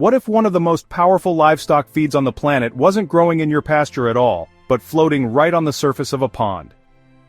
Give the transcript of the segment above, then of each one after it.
What if one of the most powerful livestock feeds on the planet wasn't growing in your pasture at all, but floating right on the surface of a pond?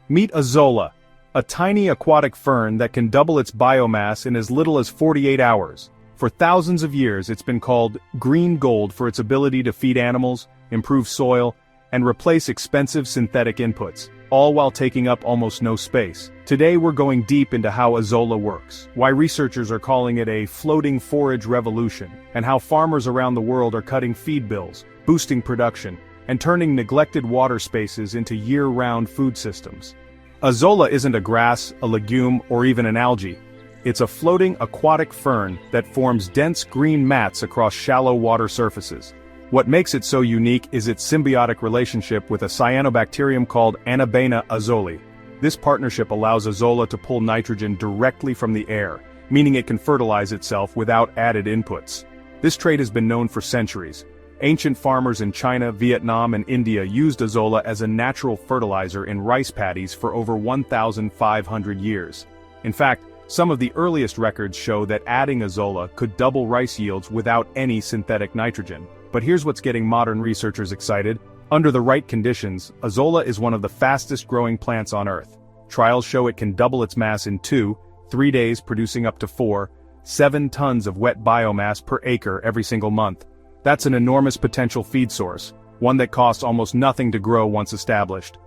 Meet Azolla, a tiny aquatic fern that can double its biomass in as little as 48 hours. For thousands of years it's been called green gold for its ability to feed animals, improve soil, and replace expensive synthetic inputs, all while taking up almost no space. Today we're going deep into how Azolla works, why researchers are calling it a floating forage revolution, and how farmers around the world are cutting feed bills, boosting production, and turning neglected water spaces into year-round food systems. Azolla isn't a grass, a legume, or even an algae. It's a floating aquatic fern that forms dense green mats across shallow water surfaces. What makes it so unique is its symbiotic relationship with a cyanobacterium called Anabaena azolli. This partnership allows Azolla to pull nitrogen directly from the air, meaning it can fertilize itself without added inputs. This trait has been known for centuries. Ancient farmers in China, Vietnam, and India used Azolla as a natural fertilizer in rice paddies for over 1,500 years. In fact, some of the earliest records show that adding Azolla could double rice yields without any synthetic nitrogen. But here's what's getting modern researchers excited. Under the right conditions, Azolla is one of the fastest growing plants on Earth. Trials show it can double its mass in 2-3 days, producing up to 4-7 tons of wet biomass per acre every single month. That's an enormous potential feed source, one that costs almost nothing to grow once established.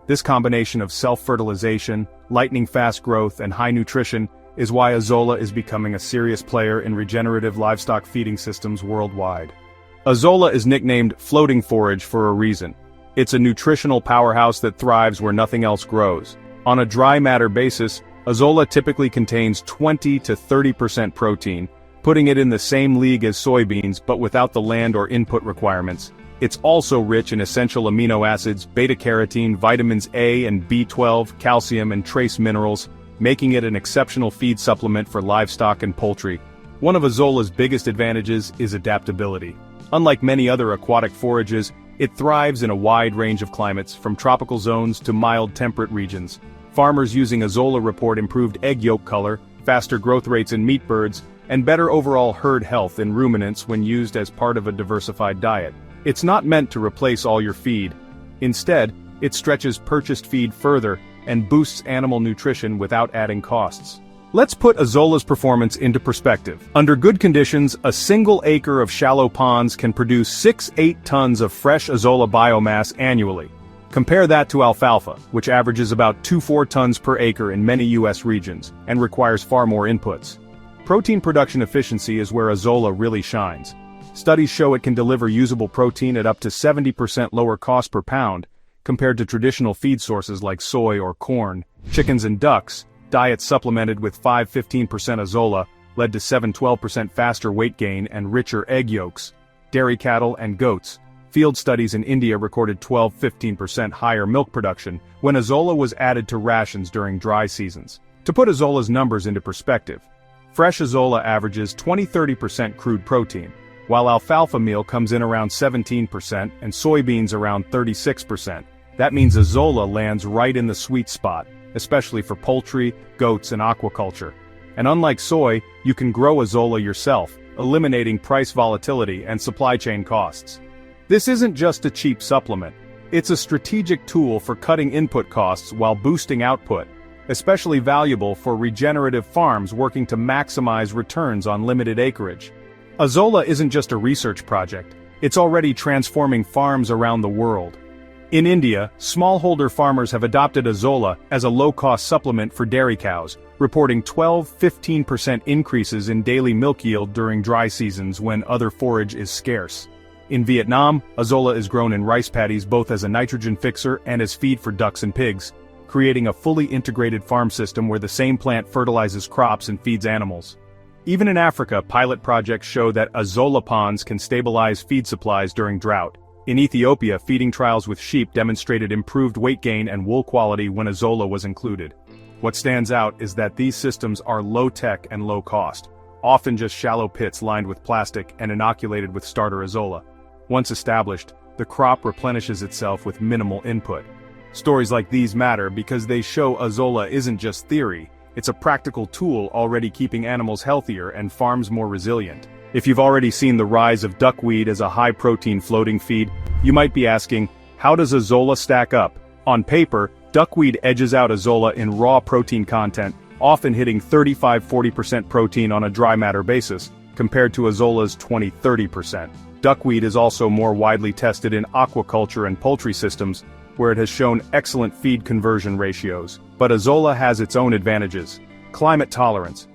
This combination of self-fertilization, lightning-fast growth, and high nutrition is why Azolla is becoming a serious player in regenerative livestock feeding systems worldwide. Azolla is nicknamed floating forage for a reason. It's a nutritional powerhouse that thrives where nothing else grows. On a dry matter basis, Azolla typically contains 20 to 30% protein, putting it in the same league as soybeans but without the land or input requirements. It's also rich in essential amino acids, beta-carotene, vitamins A and B12, calcium, and trace minerals, making it an exceptional feed supplement for livestock and poultry. One of Azolla's biggest advantages is adaptability. Unlike many other aquatic forages, it thrives in a wide range of climates, from tropical zones to mild temperate regions. Farmers using Azolla report improved egg yolk color, faster growth rates in meat birds, and better overall herd health in ruminants when used as part of a diversified diet. It's not meant to replace all your feed. Instead, it stretches purchased feed further and boosts animal nutrition without adding costs. Let's put Azolla's performance into perspective. Under good conditions, a single acre of shallow ponds can produce 6-8 tons of fresh Azolla biomass annually. Compare that to alfalfa, which averages about 2-4 tons per acre in many U.S. regions, and requires far more inputs. Protein production efficiency is where Azolla really shines. Studies show it can deliver usable protein at up to 70% lower cost per pound, compared to traditional feed sources like soy or corn. Chickens and ducks, diets supplemented with 5-15% Azolla, led to 7-12% faster weight gain and richer egg yolks. Dairy cattle and goats. Field studies in India recorded 12-15% higher milk production when Azolla was added to rations during dry seasons. To put Azolla's numbers into perspective, fresh Azolla averages 20-30% crude protein, while alfalfa meal comes in around 17% and soybeans around 36%. That means Azolla lands right in the sweet spot, especially for poultry, goats, and aquaculture. And unlike soy, you can grow Azolla yourself, eliminating price volatility and supply chain costs. This isn't just a cheap supplement. It's a strategic tool for cutting input costs while boosting output, especially valuable for regenerative farms working to maximize returns on limited acreage. Azolla isn't just a research project, it's already transforming farms around the world. In India, smallholder farmers have adopted Azolla as a low-cost supplement for dairy cows, reporting 12-15% increases in daily milk yield during dry seasons when other forage is scarce. In Vietnam, Azolla is grown in rice paddies both as a nitrogen fixer and as feed for ducks and pigs, creating a fully integrated farm system where the same plant fertilizes crops and feeds animals. Even in Africa, pilot projects show that Azolla ponds can stabilize feed supplies during drought. In Ethiopia, feeding trials with sheep demonstrated improved weight gain and wool quality when Azolla was included. What stands out is that these systems are low-tech and low-cost, often just shallow pits lined with plastic and inoculated with starter Azolla. Once established, the crop replenishes itself with minimal input. Stories like these matter because they show Azolla isn't just theory, it's a practical tool already keeping animals healthier and farms more resilient. If you've already seen the rise of duckweed as a high-protein floating feed, you might be asking, how does Azolla stack up? On paper, duckweed edges out Azolla in raw protein content, often hitting 35–40% protein on a dry matter basis, compared to Azolla's 20–30%. Duckweed is also more widely tested in aquaculture and poultry systems, where it has shown excellent feed conversion ratios. But Azolla has its own advantages. Climate tolerance.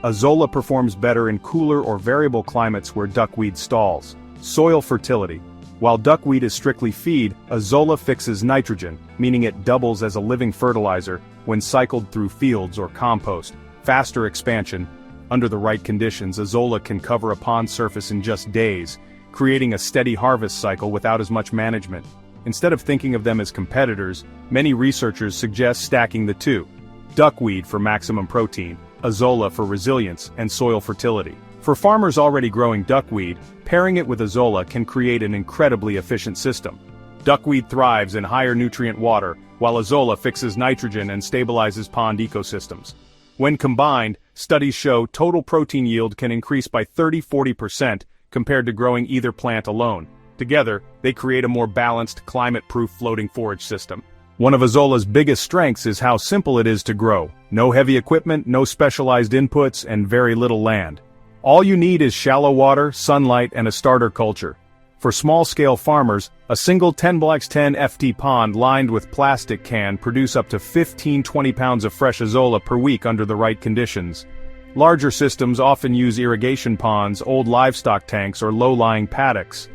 Azolla performs better in cooler or variable climates where duckweed stalls. Soil fertility. While duckweed is strictly feed, Azolla fixes nitrogen, meaning it doubles as a living fertilizer when cycled through fields or compost. Faster expansion. Under the right conditions, Azolla can cover a pond surface in just days, creating a steady harvest cycle without as much management. Instead of thinking of them as competitors, many researchers suggest stacking the two. Duckweed for maximum protein, Azolla for resilience and soil fertility. For farmers already growing duckweed, pairing it with Azolla can create an incredibly efficient system. Duckweed thrives in higher nutrient water, while Azolla fixes nitrogen and stabilizes pond ecosystems. When combined, studies show total protein yield can increase by 30–40% compared to growing either plant alone. Together, they create a more balanced, climate-proof floating forage system. One of Azolla's biggest strengths is how simple it is to grow. No heavy equipment, no specialized inputs, and very little land. All you need is shallow water, sunlight, and a starter culture. For small-scale farmers, a single 10x10 FT pond lined with plastic can produce up to 15–20 pounds of fresh Azolla per week under the right conditions. Larger systems often use irrigation ponds, old livestock tanks, or low-lying paddocks.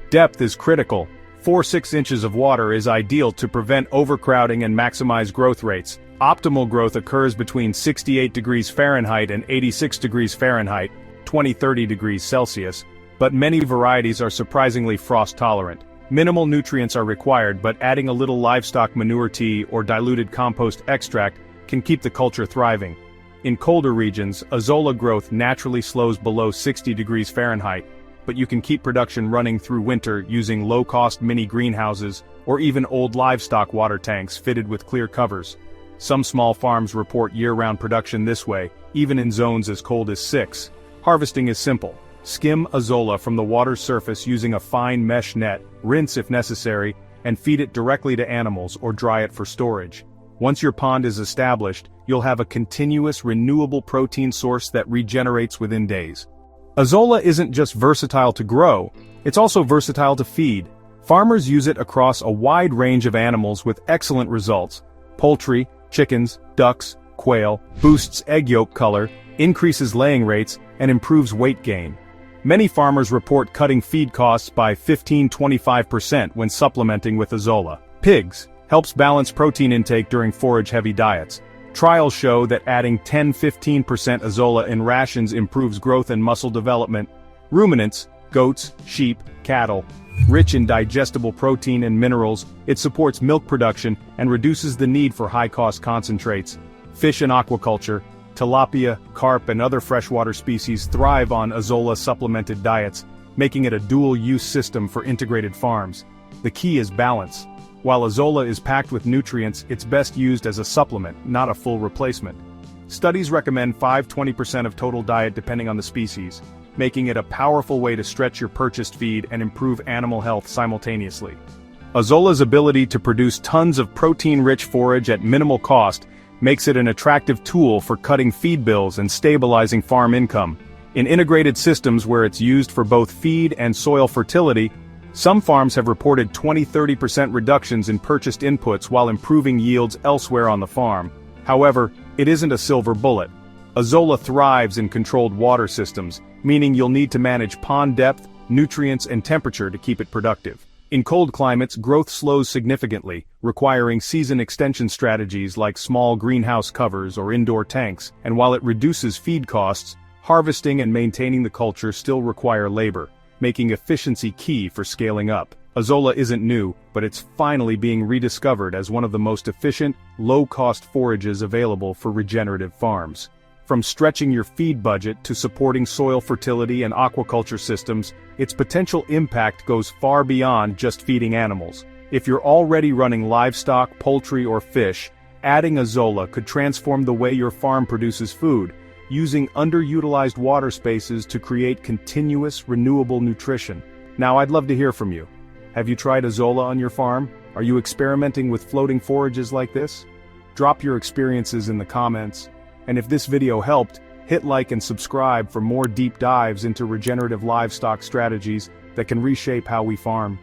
Depth is critical. 4–6 inches of water is ideal to prevent overcrowding and maximize growth rates. Optimal growth occurs between 68 degrees Fahrenheit and 86 degrees Fahrenheit, 20–30 degrees Celsius, but many varieties are surprisingly frost-tolerant. Minimal nutrients are required, but adding a little livestock manure tea or diluted compost extract can keep the culture thriving. In colder regions, Azolla growth naturally slows below 60 degrees Fahrenheit, but you can keep production running through winter using low-cost mini greenhouses or even old livestock water tanks fitted with clear covers. Some small farms report year-round production this way, even in zones as cold as 6. Harvesting is simple. Skim Azolla from the water's surface using a fine mesh net, rinse if necessary, and feed it directly to animals or dry it for storage. Once your pond is established, you'll have a continuous, renewable protein source that regenerates within days. Azolla isn't just versatile to grow, it's also versatile to feed. Farmers use it across a wide range of animals with excellent results. Poultry, chickens, ducks, quail, boosts egg yolk color, increases laying rates, and improves weight gain. Many farmers report cutting feed costs by 15–25% when supplementing with Azolla. Pigs helps balance protein intake during forage-heavy diets. Trials show that adding 10–15% Azolla in rations improves growth and muscle development. Ruminants, goats, sheep, cattle, rich in digestible protein and minerals, it supports milk production and reduces the need for high-cost concentrates. Fish and aquaculture, tilapia, carp, and other freshwater species thrive on Azolla-supplemented diets, making it a dual-use system for integrated farms. The key is balance. While Azolla is packed with nutrients, it's best used as a supplement, not a full replacement. Studies recommend 5–20% of total diet depending on the species, making it a powerful way to stretch your purchased feed and improve animal health simultaneously. Azolla's ability to produce tons of protein-rich forage at minimal cost makes it an attractive tool for cutting feed bills and stabilizing farm income. In integrated systems where it's used for both feed and soil fertility, some farms have reported 20–30% reductions in purchased inputs while improving yields elsewhere on the farm. However, it isn't a silver bullet. Azolla thrives in controlled water systems, meaning you'll need to manage pond depth, nutrients, and temperature to keep it productive. In cold climates, growth slows significantly, requiring season extension strategies like small greenhouse covers or indoor tanks, and while it reduces feed costs, harvesting and maintaining the culture still require labor, making efficiency key for scaling up. Azolla isn't new, but it's finally being rediscovered as one of the most efficient, low-cost forages available for regenerative farms. From stretching your feed budget to supporting soil fertility and aquaculture systems, its potential impact goes far beyond just feeding animals. If you're already running livestock, poultry, or fish, adding Azolla could transform the way your farm produces food, using underutilized water spaces to create continuous, renewable nutrition. Now I'd love to hear from you. Have you tried Azolla on your farm? Are you experimenting with floating forages like this? Drop your experiences in the comments. And if this video helped, hit like and subscribe for more deep dives into regenerative livestock strategies that can reshape how we farm.